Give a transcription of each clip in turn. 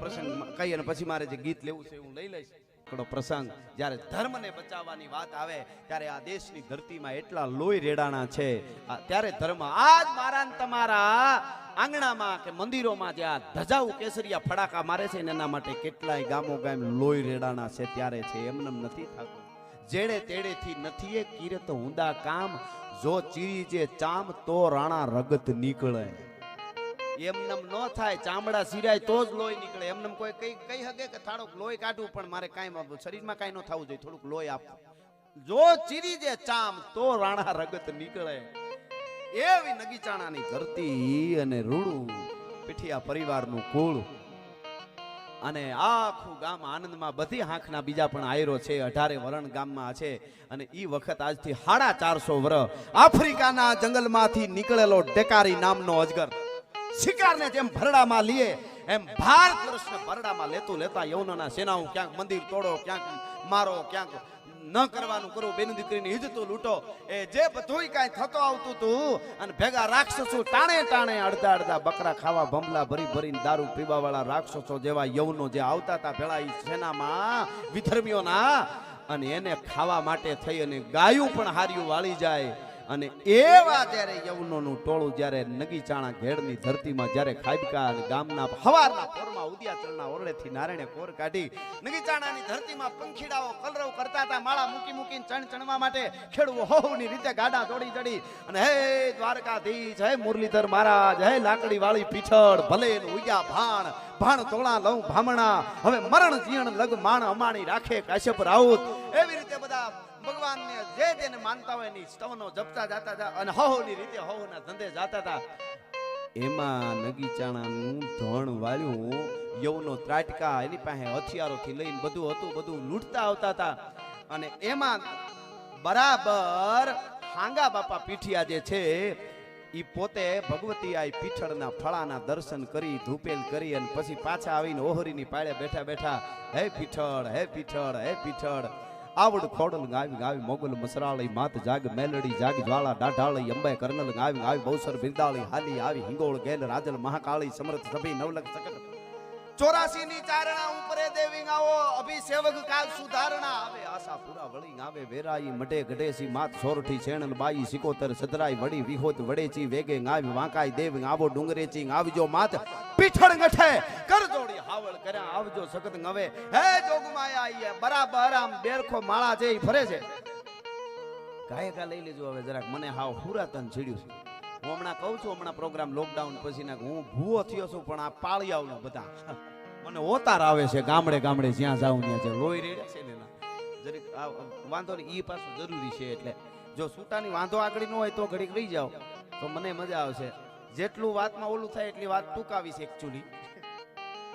પ્રસંગ કહી અને પછી મારે જે ગીત લેવું છે હું લઈ લઈશ. પ્રસંગ જ્યારે ધર્મને બચાવવાની વાત આવે ત્યારે આ દેશની ધરતીમાં એટલા લોહી રેડાણા છે. ત્યારે ધર્મ આજ મારા ને તમારા આંગણામાં કે મંદિરોમાં જે આ ધજાઉ કેસરિયા ફડાકા મારે છે ને એના માટે કેટલાય ગામો ગામ લોહી રેડાણા છે. ત્યારે છે એમનેમ નથી થતું. જેડે તેડેથી નથી એ કિરત ઊંડા કામ, જો ચીરી જે ચામ તો રાણા રગત નીકળે. એમનેમ ન થાય, ચામડા સિરાય તો જ લોહી નીકળે. એમનેમ કોઈ કઈ હકે કે થોડુંક લોહી કાઢવું, પણ મારે કાંઈ શરીરમાં કાંઈ ન થવું જોઈએ, થોડુંક લોહી આપવું. જો ચીરી જે ચામ તો રાણા રગત નીકળે. એવી નગીચાણાની ધરતી અને રૂડું પીઠિયા પરિવારનું કુળ અને આખું ગામ આનંદમાં. બધી આંખના બીજા પણ આયરો છે. 18 વરણ ગામમાં છે. અને ઈ વખત આજથી 450 વર્ષ આફ્રિકાના જંગલમાંથી નીકળેલો ડેકારી નામનો અજગર શિકારને જેમ ભરડામાં લીએ એમ ભારત વર્ષને ભરડામાં લેતા યવનોના સેનાઓ ક્યાંક મંદિર તોડો, ક્યાંક મારો, ક્યાંક ન કરવાનું કરો, બેન દીકરીની ઇજ્જતો લૂંટો. એ જે બધુંય કાંઈ થતો આવતું હતું અને ભેગા રાક્ષસો ટાણે અડધા બકરા ખાવા ભમલા ભરીને દારૂ પીવા વાળા રાક્ષસો જેવા યવનો જે આવતા હતા ભેળા ઈ સેનામાં વિધર્મીઓના, અને એને ખાવા માટે થઈ અને ગાયું પણ હાર્યું વાળી જાય. અને એવા જ્યારે યવનોનું ટોળું જ્યારે નગીચાણા ઘેડની ધરતીમાં જ્યારે ખાબકા અને ગામના હવારના પોરમાં ઉદયાચળના ઓરડેથી નારાયણે કોર કાઢી નગીચાણાની ધરતીમાં પંખીડાઓ કલરવ કરતા હતા. માળા મૂકીને ચણવા માટે ખેડૂ હોની રીતે ગાડા દોડી ચડી અને હે દ્વારકાધીશ, હે મુરલીધર મહારાજ, હે લાકડી વાળી પીછળ, ભલે ઉગ્યા ભાણ તોળા લઉં ભામણા, હવે મરણ જીણ લગ માણ અમાણી રાખે કાશ્યપ રાઉત. એવી રીતે બધા ભગવાનને જે તેને માનતા હોય ની સ્તવનો જપતા જાતા હતા અને હોની રીતે હોના ધંધે જાતા હતા. એમાં નગીચાણાનું ધણ વાળ્યું યવનો ત્રાટકા, એની પાસે હથિયારોથી લઈને બધું હતું, બધું લૂંટતા આવતા હતા. અને એમાં બરાબર હાંગા બાપા પીઠિયા જે છે ઈ પોતે ભગવતી આઈ પીઠળના ફળાના દર્શન કરી ધૂપેલ કરી અને પછી પાછા આવીને ઓહરીની પાળે બેઠા હે પીઠળ, હે પીઠળ, હે પીઠળ, આવડ ખોડલ ગાવી મોગલ મસરાળી માત જાગ મેલડી જાગ જ્વાળા ડાઢાળી અંબે કર્નલ ગાવી બૌસર બિરદાળી હાલી આવી હિંગોળ ગેલ રાજલ મહાકાળી સમર્થ સભી નવલખ સકટ 84 ની ચારણા ઉપરે દેવી ગાવો અભિસેવક કાલ સુધારણા આવે આશા પૂરા વળી આવે વેરાઈ મઢે ગઢેસી માત સોરઠી છેણલ બાઈ સિકોતર સદરાઈ વડી વિહોત વડેચી વેગે ગાવી વાંકાઈ દેવ આવો ડુંગરેચી આવજો માત પીઠળ ગઠે કર જોડી હાવળ કર્યા આવજો સખત ngave હે જોગમાયા આઈએ બરાબર આમ બેરખો માળા જે ફરે છે. ગાયકા લઈ લેજો હવે જરાક, મને હાવ હુરાતન છેડ્યું છે. હું હમણાં કહું છું, હમણાં પ્રોગ્રામ લોકડાઉન પછી ના હું ભૂવો થયો છું, પણ આ પાળિયાઓનો બધા મને ઓતાર આવે છે. ગામડે જ્યાં જાઉં ત્યાં છે લોહી રેડે છે ને જરીક વાંધો નહીં, ઈ પાછું જરૂરી છે. એટલે જો સૂતાની વાંધો આગળ ન હોય તો ઘડીક રહી જાઓ તો મને મજા આવશે. જેટલું વાતમાં ઓલું થાય એટલી વાત ટૂંકાવી છે એકચ્યુઅલી.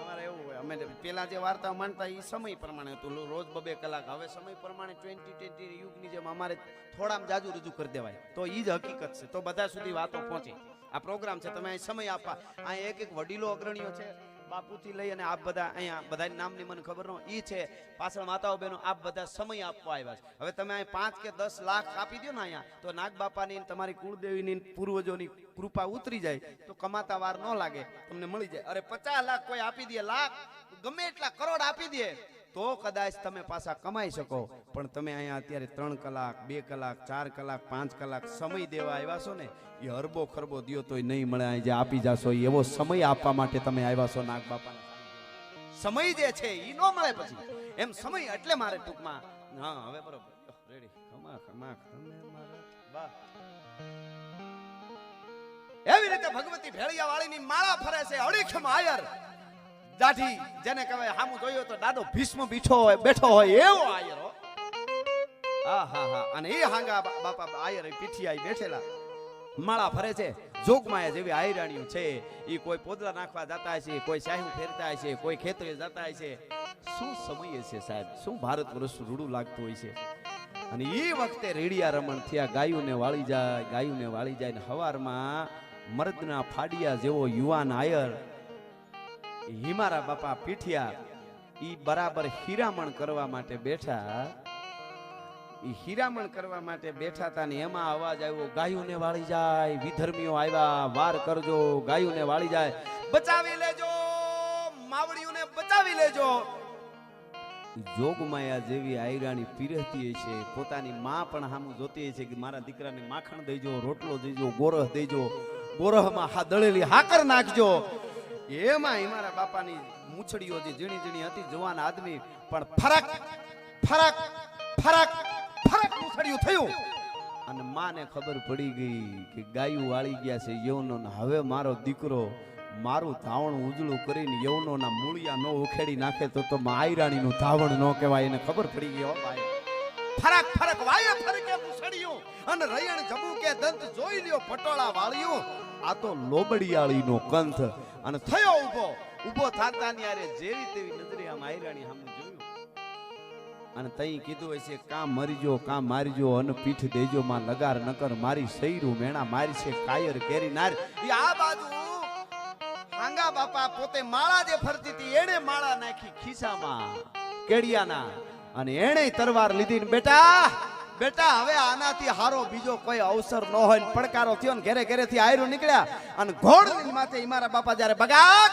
અમારે એવું હોય, અમે પેલા જે વાર્તા માનતા એ સમય પ્રમાણે હતું, રોજ 2 કલાક. હવે સમય પ્રમાણે 2020 યુગની જેમ અમારે થોડામાં જાજુ રજૂ કરી દેવાય તો એ જ હકીકત છે, તો બધા સુધી વાતો પહોંચે. આ પ્રોગ્રામ છે, તમે અહીં સમય આપવા, અહીં એક વડીલો અગ્રણીઓ છે બાપુથી લઈ અને આપ બધા અહીંયા બધાની નામની મને ખબર ન ઈ છે, પાછળ માતાઓ બહેનો આપ બધા સમય આપવા આવ્યા છે. હવે તમે અહીં 5 કે 10 લાખ આપી દો ને અહીંયા, તો નાગ બાપાની તમારી કુળદેવીની પૂર્વજોની કૃપા ઉતરી જાય તો કમાતા વાર ન લાગે, તમને મળી જાય. અરે 50 લાખ કોઈ આપી દે, લાખ ગમે એટલા કરોડ આપી દે તો કદાચ તમે પાછા કમાઈ શકો. પણ તમે અહીંયા અત્યારે 3 કલાક 2 કલાક 4 કલાક 5 કલાક સમય દેવા આવ્યા છો ને, એ અરબો ખરબો દિયો તોય નહીં મળે. અહીં જે આપી જાશો એવો સમય આપવા માટે તમે આવ્યા છો નાગ બાપાને. સમય જે છે એ ન મળે પછી એમ સમય એટલે મારે ટૂંકમાં. હા હવે બરોબર રેડી. એવી રીતે ભગવતી ભેળિયા વાળીની માળા ફરે છે. અડીખમ આયર દાઢી જેને કહેવાય, હામું જોયો તો દાદો ભીષ્મ બેઠો હોય એવો આયર. હા અને એ હાંગા બાપા આયર પીઠિયા બેઠેલા માળા ફરે છે. જોગમાયા જેવી આયરાણીઓ છે, એ કોઈ પોદલા નાખવા જતા છે, કોઈ શાહી ફેરતા છે, કોઈ ખેતરે જતા છે. શું સમય છે સાહેબ, શું ભારત વર્ષ રૂડું લાગતું હોય છે. અને એ વખતે રેડિયા રમણ થયા, ગાયુને વાળી જાય ને હવારમાં મર્દના ફાડિયા જેવો યુવાન આયર હિમારા બાપા પીઠિયા ઈ બરાબર હીરામણ કરવા માટે બેઠા. હીરામણ કરવા માટે બેઠા હતા ને એમાં અવાજ આવ્યો, ગાયુને વાળી જાય, વિધર્મીઓ આવ્યા, વાર કરજો, ગાયુને વાળી જાય, બચાવી લેજો માવડીઓ અમને બચાવી લેજો. જોગમાયા જેવી આયરાણી પીરહતી છે, પોતાની માં પણ સામું જોતી છે કે મારા દીકરાને માખણ દેજો, રોટલો દેજો, ગોરહ દેજો, ગોરહમાં હા દળેલી હાકર નાખજો. એમાં મારા બાપાની મૂછડીઓ જે ઝીણી ઝીણી હતી, જવાન આદમી પણ ફરક ફરક ફરક ફરક મૂછડિયું થયું. અને માને ખબર પડી ગઈ કે ગાયું વાળી ગયા છે યવનો, હવે મારો દીકરો મારું ધાવણ ઉજળું કરીને યવનોના મૂળિયા ન ઉખેડી નાખે તો આયરાણીનું ધાવણ ન કહેવાય. એને ખબર પડી ગઈ હો ભાઈ. ફરક ફરક વાય ફરકે મૂછડિયું અને રયણ જબુ કે દંત જોઈ લ્યો પટોળા વાળ્યું. આ તો લોબડિયાળીનો કંથ. અને થયો ઊભો થાતા ની આરે જેવી તેવી નજરે આમ આયરાણી સામે જોયું. અને તઈ કીધું હશે કાં મરીજો કાં મારીજો, અને પીઠ દેજો માં લગાર નકર મારી સૈરું મેણા મારી છે કાયર કેરી નાર. આ બાજુ હાંગા બાપા પોતે માળા જે ફરતી હતી એને માળા નાખી ખિસ્સામાં કેડિયાના, અને એને તરવાર લીધી ને બેટા હવે આનાથી હારો બીજો કોઈ અવસર ન હોય. પડકારો થયો ને ઘેરે ઘેરેથી આયરું નીકળ્યા અને ઘોડની માથે મારા બાપા જ્યારે બગાક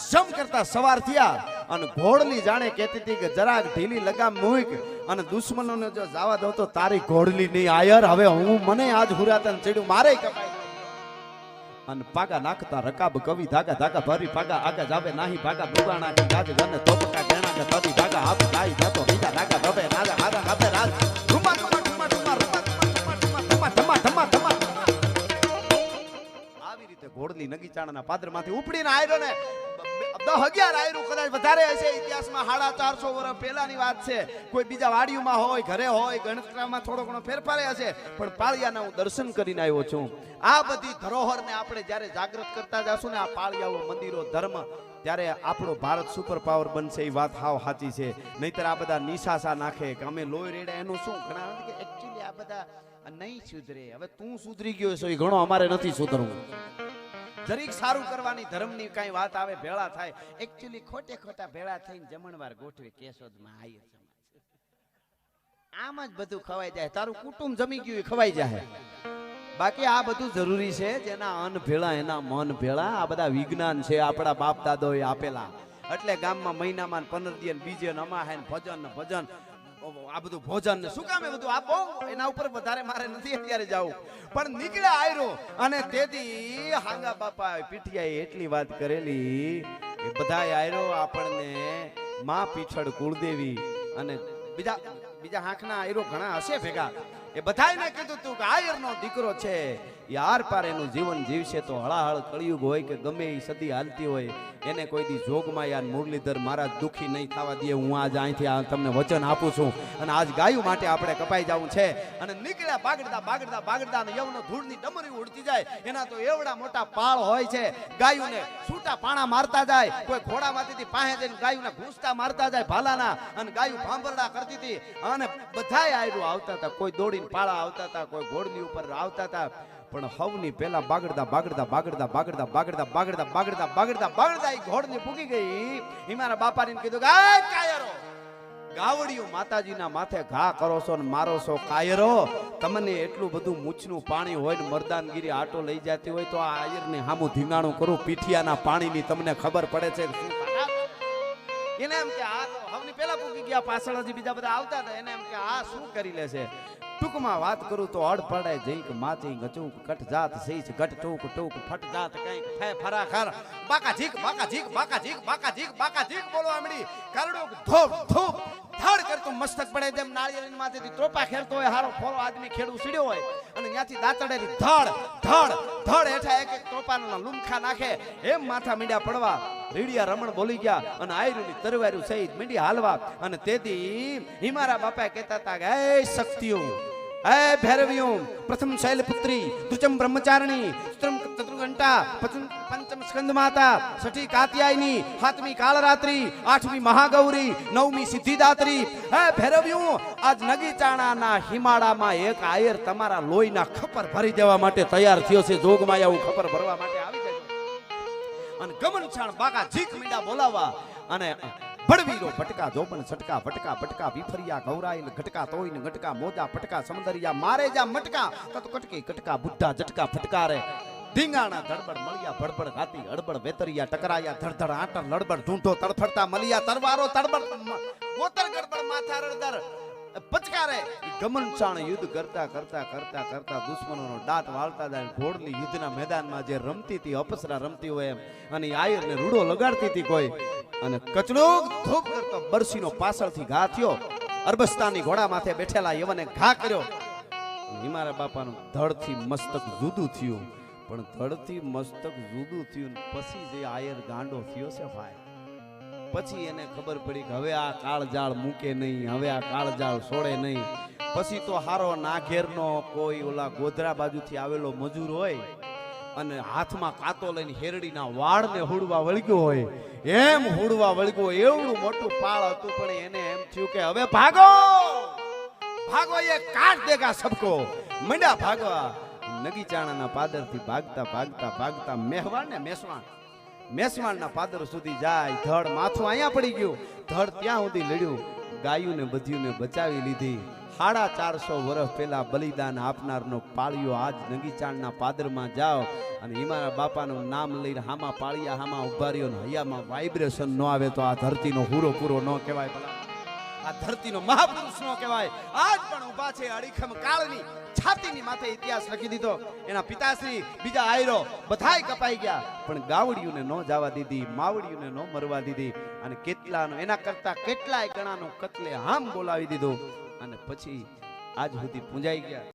જમ કરતા સવાર થયા અને ઘોડલી જાણે કહેતી હતી કે જરાક ઢીલી લગામ મૂક અને દુશ્મનોને જો જવા દઉં તો તારી ઘોડલી નહીં આયર. હવે હું મને આજ હુરાતન ચડ્યું મારે કપાય. અને પાગા નાખતા રકાબ કવિ ધાગા ધાગા ભરી પાગા આગા જાવે નાહી ભાગા દુગાણા કી ગાજ ગને તોપકા ગેણા કે તદી ભાગા આપ ગાઈ જાતો બીજા નાગા દબે નાગા આગા ગાબે રાજ રૂમા રૂમા રૂમા રૂમા રૂમા ધમા ધમા ધમા. આવી રીતે ઘોડલી નગીચાણાના પાદરમાંથી ઉપડીને આયરો ને 10-11 આયરું કદાચ વધારે હશે ઇતિહાસમાં. 450 વર્ષ પહેલાની વાત છે. કોઈ બીજા વાડીઓમાં હોય, ઘરે હોય, ગણતરામાં થોડો ઘણો ફેરફાર હશે, પણ પાળિયાના હું દર્શન કરીને આવ્યો છું. આ બધી ધરોહરને આપણે જ્યારે જાગૃત કરતા જશું ને, આ પાળિયાઓ, મંદિરો, ધર્મ, ત્યારે આપણો ભારત સુપર પાવર બનશે. એ વાત હાવ સાચી છે. નહીતર આ બધા નિશાસા નાખે કે અમે લોહી રેડે એનું શું, ઘણા કે એક્ચ્યુઅલી આ બધા નહીં સુધરે. હવે તું સુધરી ગયો છો એ ઘણો, અમારે નથી સુધરવું. જરીક સારું કરવાની ધર્મની કઈ વાત આવે ભેળા થાય, એક્ચ્યુઅલી ખોટે ખોટા ભેળા થઈને જમણવાર ગોઠવે કેશોદમાં આયર સમાજ. આમ જ બધું ખવાઈ જાય. તારું કુટુંબ જમી ગયું ખવાઈ જાય. બાકી આ બધું જરૂરી છે. જેના અન્ન ભેળા એના મન ભેળા. આ બધા વિજ્ઞાન છે આપણા બાપ દાદોએ આપેલા. એટલે ગામમાં મહિનામાં 15 દી બીજે અમાહે ભજન ને ભજન, આ બધું ભોજન ને શું કામે બધું આપો. એના ઉપર વધારે મારે નથી અત્યારે જાવું. પણ નીકળ્યા આયરો અને તેથી હાંગા બાપા પીઠિયાએ એટલી વાત કરેલી કે બધા આયરો આપણને માં પીછળ કુળદેવી અને બીજા હાંખના આયરો ઘણા હશે ભેગા. એ બધાને કીધું તું કે આયરનો દીકરો છે, યાર પાર એનું જીવન જીવશે તો હળાહળ કળિયુગ હોય કે ગમે એ સદી હાલતી હોય, એને કોઈ દી જોગમાં યાર મુરલીધર મહારાજ દુખી નહીં થવા દે. હું આજ અહીંથી તમને વચન આપું છું. અને આજ ગાયું માટે આપણે કપાઈ જવું છે. અને નીકળ્યા બાગડતા બાગડતા બાગડતા ને યવનો ધૂળની ડમરી ઉડતી જાય. એના તો એવડા મોટા પાળ હોય છે. ગાયુંને છૂટા પાણા મારતા જાય. કોઈ ઘોડામાંથી પાસે જઈને ગાયુંને ઘૂંસતા મારતા જાય ભાલાના. અને ગાયું ભાંભરડા કરતી હતી. અને બધાય આયરું આવતા હતા. કોઈ દોડીને પાળા આવતા હતા, કોઈ ઘોડની ઉપર આવતા હતા. પણ હવની પેલા બાગડતા બાગડતા બાગડતા બાગડતા બાગડતા બાગડતા બાગડતા બાગડતા બાગડતા એ ઘોડની પૂગી ગઈ. હિમારા બાપાને કીધું કે આ કાયરો, ગાવડીઓ માતાજીના માથે ઘા કરો છો ને મારો છો કાયરો. તમને એટલું બધું મૂછનું પાણી હોય ને મરદાનગીરી આટો લઈ જતી હોય તો આ આયરને હામું ધીંગાણું કરું. પીઠિયાના પાણીની તમને ખબર પડે છે શું? એને એમ કે આ તો હવની પેલા પૂગી ગયા, પાછળ હજી બીજા બધા આવતા હતા. એને એમ કે આ શું કરી લેશે. ટૂંકમાં વાત કરું તો અડ પડાય જઈક માથી ગચુક કટ જાત સહી છે ઘટ ટૂક ટૂક ફટ જાત કઈક ફે ફરા ખર બાકા ઝીક બાકા ઝીક બાકા ઝીક બાકા ઝીક બાકા ઝીક બોલો આમડી કરડુક ધોપ ધોપ ધડ કરતું મસ્તક પડે જેમ નાળિયેરની માથેથી ત્રોપા ખેરતો હોય હારો ફોરો આદમી ખેડૂ સીડ્યો હોય અને ત્યાંથી દાંતડેથી ધડ ધડ ધડ હેઠા એક એક ત્રોપાના લુમખા નાખે એમ માથા મીંડ્યા પડવા. રીડિયા રમણ બોલી ગયા અને આયરુની તરવાર્યું સહિત મીંડી હાલવા. અને તેથી હિમારા બાપા કહેતા હતા કે એ શક્તિઓ, એ ભૈરવિયો, પ્રથમ શૈલપુત્રી, દ્વિતીય બ્રહ્મચારિણી, ચતુર્ઘંટા, પંચમ સ્કંદ માતા, છઠ્ઠી કાત્યાયની, સાતમી કાળરાત્રી, આઠમી મહાગૌરી, નવમી સિદ્ધિદાત્રી. હે ભૈરવિયો, આજ નગીચાણાના હિમાળામાં એક આયર તમારા લોહીના ખપર ભરી દેવા માટે તૈયાર થયો છે. જોગમાં આવું ખપર ભરવા માટે આવી જાય. અને ગમનછાણ બાકા ઝીક મીંડા બોલાવા. અને ભડવીરો ભટકા જોબન છટકા ભટકા ભટકા વિફરિયા ગૌરાઈલ ઘટકા તોઈન ઘટકા મોજા પટકા સમંદરિયા મારે જા મટકા તત કટકી કટકા બુદ્ધા જટકા ફટકા રે. ધીંગાણા ધડબડ મળ્યા ભડબડ ઘાતી હડબડ વેતરિયા ટકરાયા ધડધડ આંટર લડબડ ઢૂંઢો તડફડતા મળ્યા તરવારો તડબડ ગોતર ગડબડ માથા રડદર પચકારે ગમનચાણ યુદ્ધ કરતા કરતા કરતા કરતા દુશ્મનોનો દાંત વાળતા જાય ઘોડલી યુદ્ધના મેદાનમાં જે રમતી હતી અપસરા રમતી હોય એમ અને આયરને રૂડો લગાડતી હતી કોઈ અને કચડો ધોપ કરતો બરસીનો પાછળથી ઘા થયો અરબસ્તાની ઘોડા માથે બેઠેલા યવને ઘા કર્યો હિમારા બાપાનું ધડથી મસ્તક જુદું થયું પણ ધડથી મસ્તક જુદું થયું પછી જે આયર ગાંડો થયો છે ભાઈ પછી એને ખબર પડી કે હવે આ કાળજાળ મૂકે નહીં હવે આ કાળજાળ છોડે નહીં પછી તો હારો નાઘેરનો કોઈ ઓલા ગોધરા બાજુથી આવેલો મજૂર હોય અને હાથમાં કાતો લઈને હેરડીના વાળને હુડવા વળગ્યો હોય એમ હુડવા વળગ્યો એવડું મોટું પાળ હતું પણ એને એમ થયું કે હવે ભાગો ભાગો એ કાઢ દેગા સબકો મંડ્યા ભાગવા નગીચાણાના પાદરથી ભાગતા ભાગતા ભાગતા મેહવાણ ને મેસવાણના પાદર સુધી જાય ધડ માથું અહીંયા પડી ગયું ધડ ત્યાં સુધી લડ્યું ગાયું ને બધીને બચાવી લીધી 450 વર્ષ પહેલા બલિદાન આપનારનો પાળિયો આજ નગીચાણના પાદરમાં જાઓ અને હિમારા બાપાનું નામ લઈને હામાં પાળિયા હામાં ઉભા રહ્યો ને હૈયામાં વાઇબ્રેશન ન આવે તો આ ધરતીનો પૂરો પૂરો ન કહેવાય ભલા આ ધરતીનો મહાપુરુષ નો કહેવાય આજ પણ ઉભા છે અડીખમ કાળની છાતીની માથે ઇતિહાસ લખી દીધો એના પિતાશ્રી બીજા આયરો બધાય કપાઈ ગયા પણ ગાવડિયુંને ન જવા દીધી માવડિયુંને ન મરવા દીધી અને કેટલાનો એના કરતા કેટલાય ગણાનો કતલે આમ બોલાવી દીધો અને પછી આજ સુધી પૂંજાઈ ગયા